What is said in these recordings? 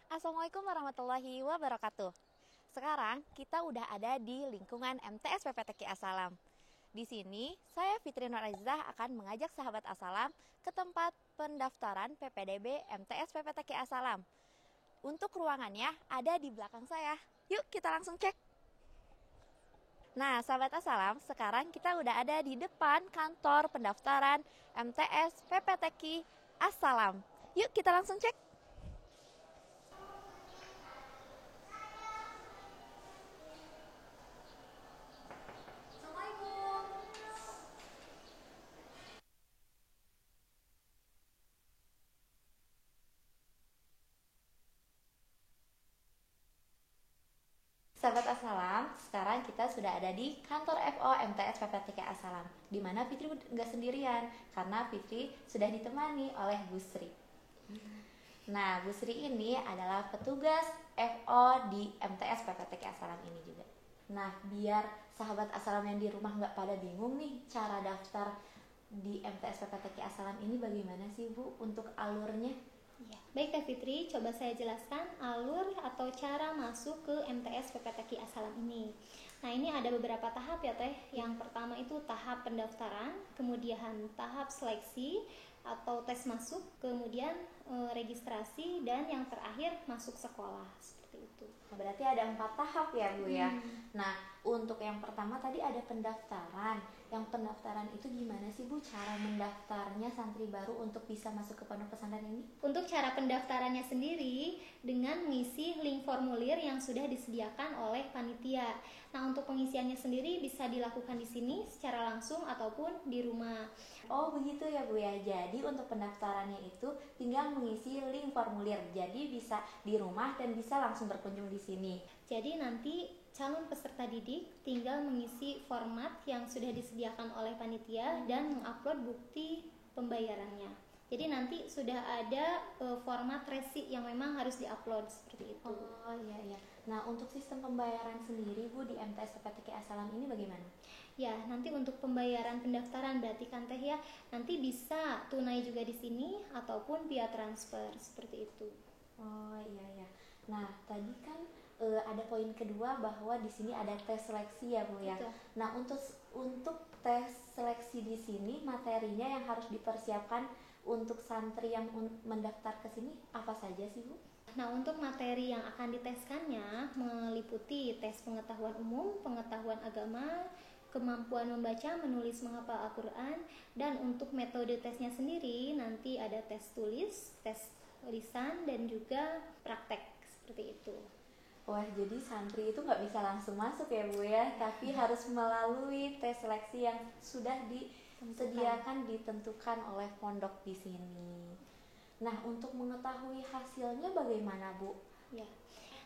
Assalamualaikum warahmatullahi wabarakatuh. Sekarang kita udah ada di lingkungan MTS PPTQ Asalam. Di sini, saya Fitri Nur Azizah akan mengajak sahabat Asalam ke tempat pendaftaran PPDB MTS PPTQ Asalam. Untuk ruangannya ada di belakang saya. Yuk kita langsung cek. Nah, sahabat Asalam, sekarang kita udah ada di depan kantor pendaftaran MTS PPTQ Asalam. Yuk kita langsung cek. Sahabat Asalam, sekarang kita sudah ada di kantor FO MTS PPTQ Asalam, di mana Fitri nggak sendirian, karena Fitri sudah ditemani oleh Bu Sri. Nah, Bu Sri ini adalah petugas FO di MTS PPTQ Asalam ini juga. Nah, biar sahabat Asalam yang di rumah nggak pada bingung nih, cara daftar di MTS PPTQ Asalam ini bagaimana sih Bu untuk alurnya? Ya, baik Teh Fitri, coba saya jelaskan alur atau cara masuk ke MTS PPTQ Asalam ini. Nah, ini ada beberapa tahap ya Teh. Yang pertama itu tahap pendaftaran, kemudian tahap seleksi atau tes masuk, kemudian registrasi, dan yang terakhir masuk sekolah, seperti itu. Berarti ada 4 tahap ya Bu ya. Nah, untuk yang pertama tadi ada pendaftaran. Yang pendaftaran itu gimana sih Bu cara mendaftarnya santri baru untuk bisa masuk ke pondok pesantren ini? Untuk cara pendaftarannya sendiri dengan mengisi link formulir yang sudah disediakan oleh panitia. Nah, untuk pengisiannya sendiri bisa dilakukan di sini secara langsung ataupun di rumah. Oh begitu ya Bu ya. Jadi untuk pendaftarannya itu tinggal mengisi link formulir. Jadi bisa di rumah dan bisa langsung berkunjung di sini. Jadi nanti calon peserta didik tinggal mengisi format yang sudah disediakan oleh panitia dan mengupload bukti pembayarannya. Jadi nanti sudah ada format resi yang memang harus diupload seperti itu. Oh iya. Nah, untuk sistem pembayaran sendiri Bu di MTS PPTQ Asalam ini bagaimana? Ya, nanti untuk pembayaran pendaftaran berarti kan Teh ya, nanti bisa tunai juga di sini ataupun via transfer seperti itu. Oh iya. Nah, tadi kan ada poin kedua bahwa di sini ada tes seleksi ya Bu ya. Betul. Nah, untuk tes seleksi di sini materinya yang harus dipersiapkan untuk santri yang mendaftar ke sini apa saja sih Bu? Nah, untuk materi yang akan diteskannya meliputi tes pengetahuan umum, pengetahuan agama, kemampuan membaca, menulis, menghafal Al-Quran, dan untuk metode tesnya sendiri nanti ada tes tulis, tes lisan, dan juga praktek seperti itu. Wah, jadi santri itu nggak bisa langsung masuk ya Bu ya, tapi harus melalui tes seleksi yang sudah disediakan, ditentukan oleh pondok di sini. Nah, untuk mengetahui hasilnya bagaimana Bu? Ya,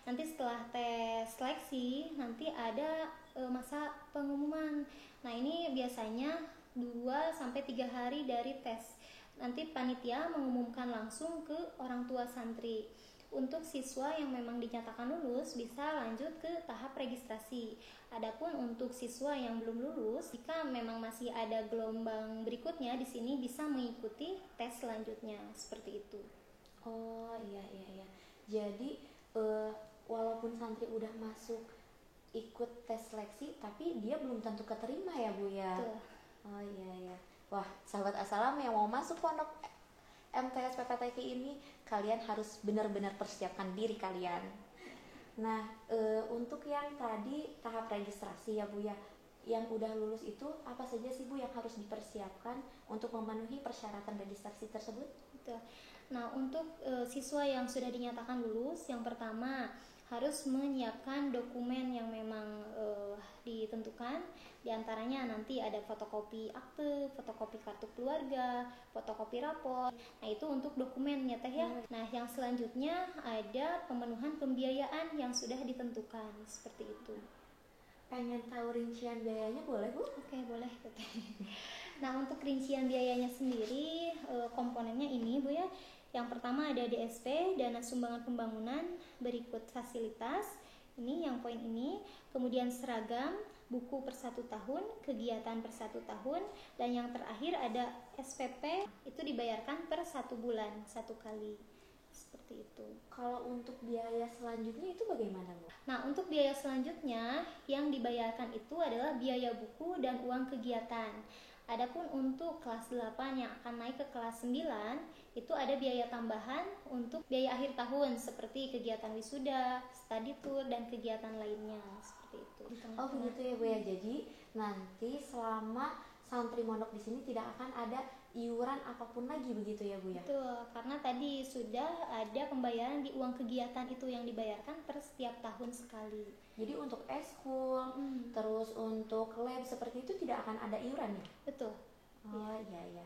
nanti setelah tes seleksi nanti ada masa pengumuman. Nah, ini biasanya 2-3 hari dari tes. Nanti panitia mengumumkan langsung ke orang tua santri. Untuk siswa yang memang dinyatakan lulus bisa lanjut ke tahap registrasi. Adapun untuk siswa yang belum lulus, jika memang masih ada gelombang berikutnya di sini bisa mengikuti tes selanjutnya seperti itu. Oh iya. Jadi walaupun santri udah masuk ikut tes seleksi, tapi dia belum tentu keterima ya Bu ya. Betul. Oh iya. Wah, sahabat Asalam yang mau masuk pondok MTS PPTQ ini, kalian harus benar-benar persiapkan diri kalian. Nah, untuk yang tadi tahap registrasi ya Bu ya, yang udah lulus itu apa saja sih Bu yang harus dipersiapkan untuk memenuhi persyaratan registrasi tersebut? Betul. Nah, untuk siswa yang sudah dinyatakan lulus, yang pertama harus menyiapkan dokumen yang memang ditentukan. Di antaranya nanti ada fotokopi akte, fotokopi kartu keluarga, fotokopi rapor. Nah, itu untuk dokumennya Teh ya. Nah, yang selanjutnya ada pemenuhan pembiayaan yang sudah ditentukan seperti itu. Pengen tahu rincian biayanya boleh Bu? Oke, boleh. Nah, untuk rincian biayanya sendiri komponennya ini Bu ya. Yang pertama ada DSP, dana sumbangan pembangunan, berikut fasilitas. Ini yang poin ini. Kemudian seragam, buku per 1 tahun, kegiatan per 1 tahun, dan yang terakhir ada SPP, itu dibayarkan per 1 bulan, 1 kali. seperti itu. Kalau untuk biaya selanjutnya itu bagaimana, Bu? Nah, untuk biaya selanjutnya yang dibayarkan itu adalah biaya buku dan uang kegiatan. Adapun untuk kelas 8 yang akan naik ke kelas 9, itu ada biaya tambahan untuk biaya akhir tahun seperti kegiatan wisuda, study tour, dan kegiatan lainnya seperti itu. Oh begitu ya Bu ya. Jadi nanti selama santri mondok di sini tidak akan ada iuran apapun lagi begitu ya Bu ya? Betul, karena tadi sudah ada pembayaran di uang kegiatan itu yang dibayarkan per setiap tahun sekali. Jadi untuk eskul, terus untuk lab seperti itu tidak akan ada iuran ya? Betul. Oh iya.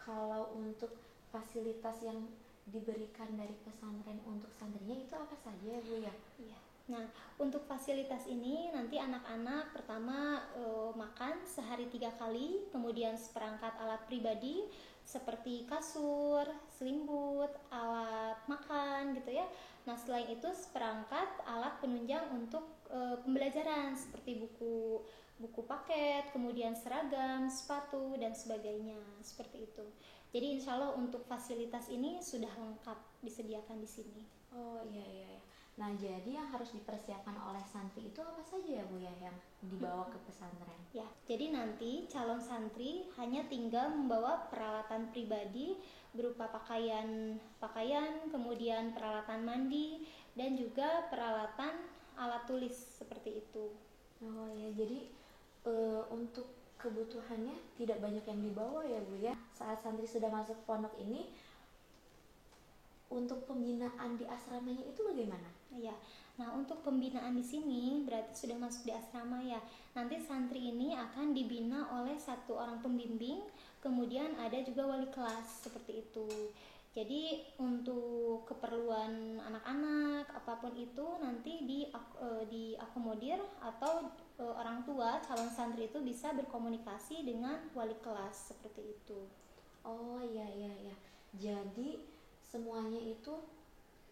Kalau untuk fasilitas yang diberikan dari pesantren untuk santrinya itu apa saja ya Bu ya? Iya. Nah, untuk fasilitas ini nanti anak-anak pertama makan sehari 3 kali, kemudian seperangkat alat pribadi seperti kasur, selimut, alat makan gitu ya. Nah, selain itu seperangkat alat penunjang untuk pembelajaran seperti buku paket, kemudian seragam, sepatu, dan sebagainya seperti itu. Jadi insya Allah untuk fasilitas ini sudah lengkap disediakan di sini. Oh iya. Nah jadi yang harus dipersiapkan oleh santri itu apa saja ya Bu ya yang dibawa ke pesantren? Ya, jadi nanti calon santri hanya tinggal membawa peralatan pribadi berupa pakaian, kemudian peralatan mandi, dan juga peralatan alat tulis seperti itu. Oh ya, jadi untuk kebutuhannya tidak banyak yang dibawa ya Bu ya. Saat santri sudah masuk pondok ini, untuk pembinaan di asramanya itu bagaimana? Ya, nah untuk pembinaan di sini berarti sudah masuk di asrama ya. Nanti santri ini akan dibina oleh satu orang pembimbing, kemudian ada juga wali kelas seperti itu. Jadi untuk keperluan anak-anak apapun itu nanti diakomodir atau orang tua calon santri itu bisa berkomunikasi dengan wali kelas seperti itu. Oh iya. Jadi semuanya itu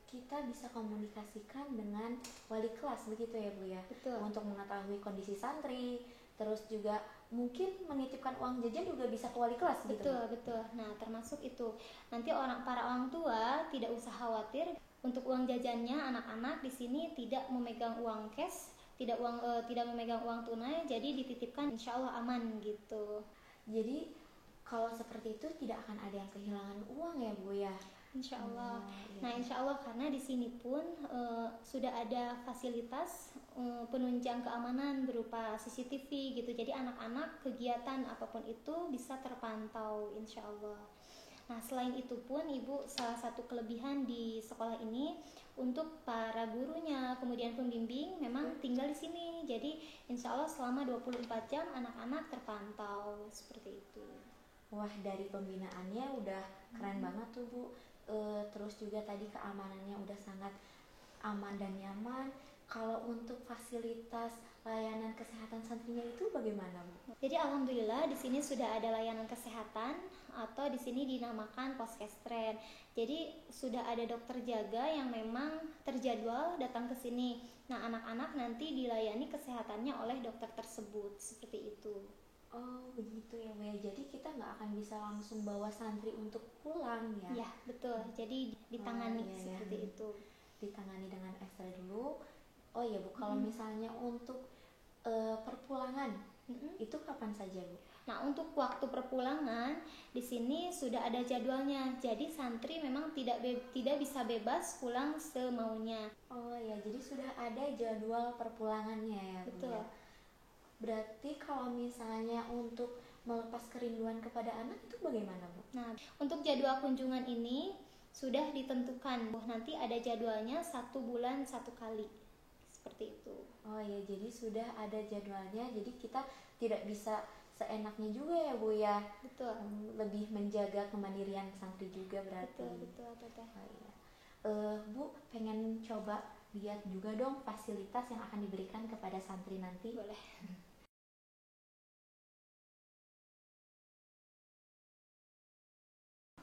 kita bisa komunikasikan dengan wali kelas begitu ya Bu ya? Betul. Untuk mengetahui kondisi santri, terus juga mungkin menitipkan uang jajan juga bisa ke wali kelas gitu. Betul. Nah, termasuk itu. Nanti para orang tua tidak usah khawatir untuk uang jajannya anak-anak di sini tidak memegang uang cash, tidak memegang uang tunai, jadi dititipkan insya Allah aman gitu. Jadi kalau seperti itu tidak akan ada yang kehilangan uang ya Bu ya? Insya Allah. Iya. Nah, insya Allah karena di sini pun sudah ada fasilitas penunjang keamanan berupa CCTV gitu. Jadi anak-anak kegiatan apapun itu bisa terpantau insya Allah. Nah, selain itu pun Ibu, salah satu kelebihan di sekolah ini untuk para gurunya, kemudian pembimbing memang tinggal di sini. Jadi insya Allah selama 24 jam anak-anak terpantau seperti itu. Wah, dari pembinaannya udah keren banget tuh Bu. Terus juga tadi keamanannya udah sangat aman dan nyaman. Kalau untuk fasilitas layanan kesehatan santrinya itu bagaimana Bu? Jadi alhamdulillah di sini sudah ada layanan kesehatan atau di sini dinamakan poskestren. Jadi sudah ada dokter jaga yang memang terjadwal datang ke sini. Nah, anak-anak nanti dilayani kesehatannya oleh dokter tersebut seperti itu. Oh begitu ya Bu ya. Jadi kita nggak akan bisa langsung bawa santri untuk pulang ya? Ya betul. Jadi ditangani seperti itu. Ditangani dengan X-ray dulu. Oh iya Bu, kalau misalnya untuk perpulangan itu kapan saja Bu? Nah, untuk waktu perpulangan di sini sudah ada jadwalnya. Jadi santri memang tidak bisa bebas pulang semaunya. Oh ya, jadi sudah ada jadwal perpulangannya ya Bu. Betul. Ya? Berarti kalau misalnya untuk melepas kerinduan kepada anak itu bagaimana Bu? Nah, untuk jadwal kunjungan ini sudah ditentukan. Nanti ada jadwalnya 1 bulan 1 kali. Seperti itu. Oh ya, jadi sudah ada jadwalnya. Jadi kita tidak bisa seenaknya juga ya Bu ya. Betul. Lebih menjaga kemandirian santri juga berarti. Betul. Oh, iya. Bu pengen coba lihat juga dong fasilitas yang akan diberikan kepada santri nanti. Boleh.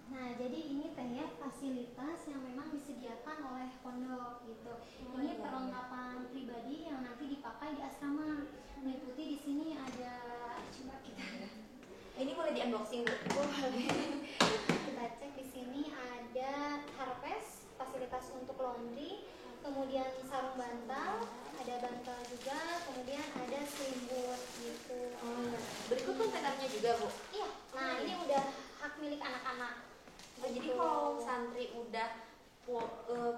Nah, jadi ini teh ya fasilitas yang memang disediakan oleh pondok gitu. Ini perlengkapan pribadi yang nanti dipakai di asrama. Meliputi di sini ada, coba kita. Ini boleh di unboxing Bu? Boleh. Kita cek di sini ada laundry, kemudian sarung bantal, ada bantal juga, kemudian ada selimut gitu. Berikut kontainernya juga, Bu. Iya, nah ini udah hak milik anak-anak. Jadi kalau santri udah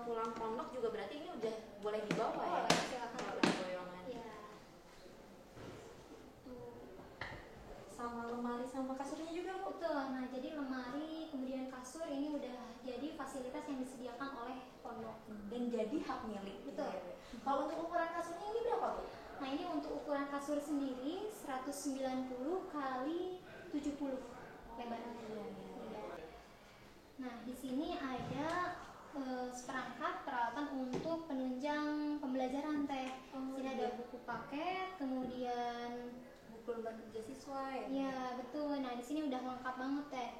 pulang pondok juga berarti ini udah boleh dibawa ya? Boleh, silakan. Kalau boyongan. Iya. Sama lemari sama kasurnya juga, Bu. Betul. Nah, jadi lemari kemudian kasur ini udah jadi fasilitas yang disediakan oleh pondok. Dan jadi hak milik. Betul. Ya, kalau untuk ukuran kasurnya ini berapa, Bu? Nah, ini untuk ukuran kasur sendiri 190 kali 70 lebarnya. Iya. Nah, di sini ada seperangkat peralatan untuk penunjang pembelajaran teh. Di sini ada buku paket, kemudian Buku lembar kerja siswa ya? ya betul. Nah, di sini udah lengkap banget teh.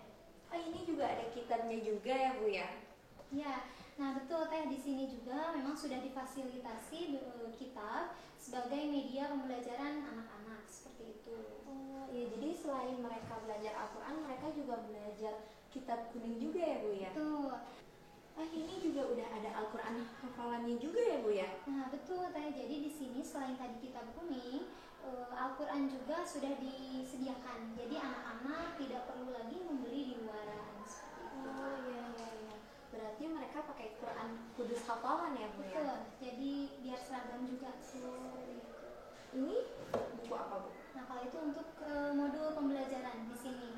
Ini juga ada kitabnya juga ya, Bu ya? Ya, nah betul teh, di sini juga memang sudah difasilitasi kitab sebagai media pembelajaran anak-anak seperti itu. Oh iya, jadi selain mereka belajar Al-Quran, mereka juga belajar kitab kuning juga ya, Bu ya? Betul. Ini juga udah ada Al-Quran hafalannya juga ya, Bu ya? Nah betul teh, jadi di sini selain tadi kitab kuning, Al-Quran juga sudah disediakan. Jadi anak-anak tidak perlu lagi membeli di luaran seperti itu. Oh iya. Berarti mereka pakai Quran kudus hafalan ya, Bu ya? Betul. Jadi biar seragam juga. Ini buku apa, Bu? Nah kalau itu untuk modul pembelajaran di sini,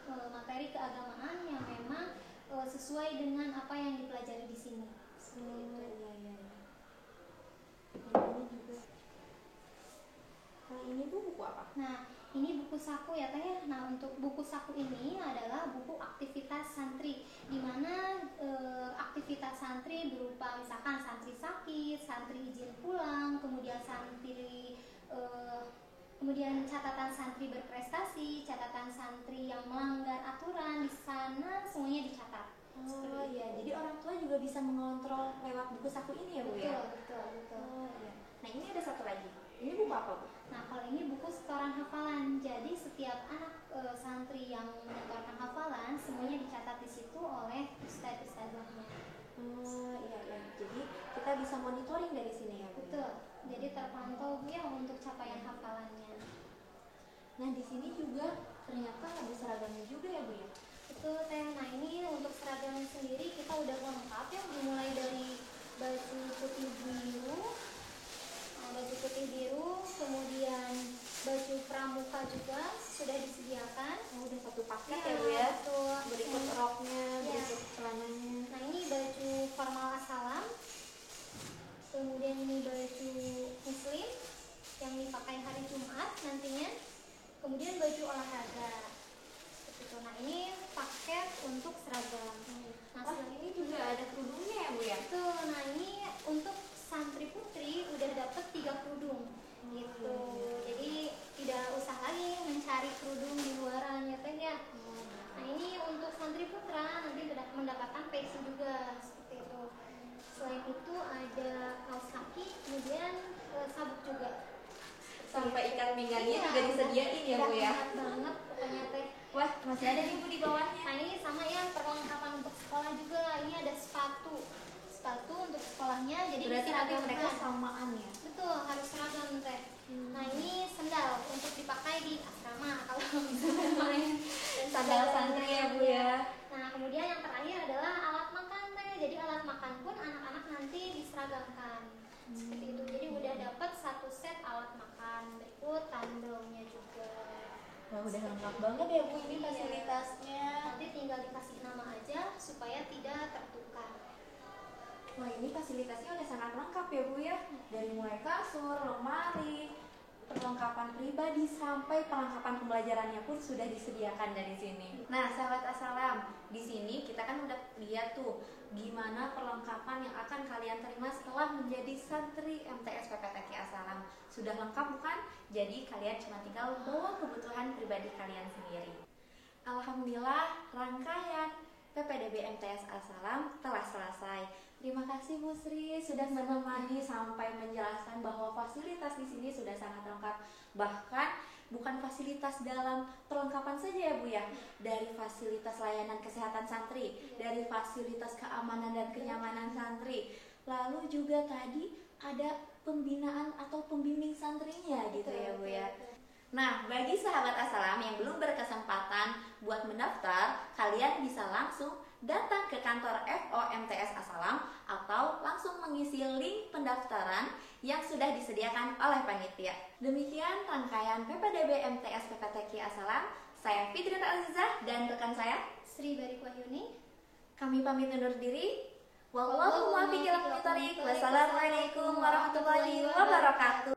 materi keagamaan yang memang sesuai dengan apa yang dipelajari di sini. Seperti itu. Iya. Ini juga. Ini Bu buku apa? Nah, ini buku saku ya Teh. Nah, untuk buku saku ini adalah buku aktivitas santri, di mana aktivitas santri berupa misalkan santri sakit, santri izin pulang, kemudian kemudian catatan santri berprestasi, catatan santri yang melanggar aturan, di sana semuanya dicatat. Oh iya, jadi orang tua juga bisa mengontrol lewat buku saku ini ya, Bu ya? Betul. Oh iya. Nah, ini ada satu lagi. Ini buku apa, Bu? Nah, kalau ini buku setoran hafalan. Jadi setiap anak santri yang menyetorkan hafalan semuanya dicatat di situ oleh ustadz-ustadzahnya. Oh iya. Jadi kita bisa monitoring dari sini ya, Bu? Betul. Jadi terpantau ya untuk capaian hafalannya. Nah, di sini juga ternyata ada seragamnya juga ya, Bu ya? Betul Teh. Nah, ini untuk seragam sendiri kita udah lengkap ya, dimulai dari baju putih biru, kemudian baju pramuka juga sudah disediakan. Udah satu paket ya, Bu ya? Betul. Berikut roknya, Ya. berikut celananya. Nah, ini baju formal asalam, kemudian ini baju muslim yang dipakai hari Jumat nantinya, kemudian baju olahraga seperti itu. Nah, ini paket untuk seragam. Nah, Ini juga ada kerudungnya ya, Bu ya? Betul. Nah, ini untuk santri putri udah dapet 3 kerudung gitu. Jadi tidak usah lagi mencari kerudung di luaran ya Teh ya. Nah, ini untuk santri putra nanti sudah mendapatkan peci juga seperti itu. Selain itu ada kaos kaki, kemudian sabuk juga. Sampai ikat pinggangnya Iya, juga disediain ya, Bu ya? Enak banget pokoknya Teh. Wah, masih ada nih, Bu, di bawahnya. Nah, ini sama ya perlengkapan untuk sekolah juga. Ini ada sepatu untuk sekolahnya. Jadi Berarti nanti diseragamkan. mereka samaan ya? Betul, harus seragam Teh. Nah, ini sendal untuk dipakai di asrama kalau misalnya main. Dan Sandal santri ya, Bu ya? Nah, kemudian yang terakhir adalah alat makan Teh. Jadi alat makan pun anak-anak nanti diseragamkan. Seperti itu. Jadi udah dapat 1 set alat makan. Berikut tumblernya juga. Wah, udah lengkap banget ya, Bu, ini Iya. fasilitasnya. Nanti tinggal dikasih nama aja supaya tidak tertukar. Wah, ini fasilitasnya udah sangat lengkap ya, Bu ya? Dari mulai kasur, lemari, perlengkapan pribadi, sampai perlengkapan pembelajarannya pun sudah disediakan dari sini. Nah, sahabat Assalam, di sini kita kan udah lihat tuh gimana perlengkapan yang akan kalian terima setelah menjadi santri MTS PPTK Assalam. Sudah lengkap bukan? Jadi kalian cuma tinggal bawa kebutuhan pribadi kalian sendiri. Alhamdulillah, rangkaian PPDB MTS Assalam telah selesai. Terima kasih Bu Sri sudah menemani sampai menjelaskan bahwa fasilitas di sini sudah sangat lengkap. Bahkan bukan fasilitas dalam perlengkapan saja ya Bu ya, dari fasilitas layanan kesehatan santri, dari fasilitas keamanan dan kenyamanan santri, lalu juga tadi ada pembinaan atau pembimbing santrinya gitu ya Bu ya. Nah, bagi sahabat Assalam yang belum berkesempatan buat mendaftar, kalian bisa langsung datang ke kantor FOMTS Assalam atau langsung mengisi link pendaftaran yang sudah disediakan oleh panitia. Demikian rangkaian PPDB MTS PPTQ Assalam. Saya Fitri Azizah dan rekan saya Sri Barik Wahyuni. Kami pamit undur diri. Wallahu muwaffiq ila aqwamit thoriq. Wassalamualaikum warahmatullahi wabarakatuh.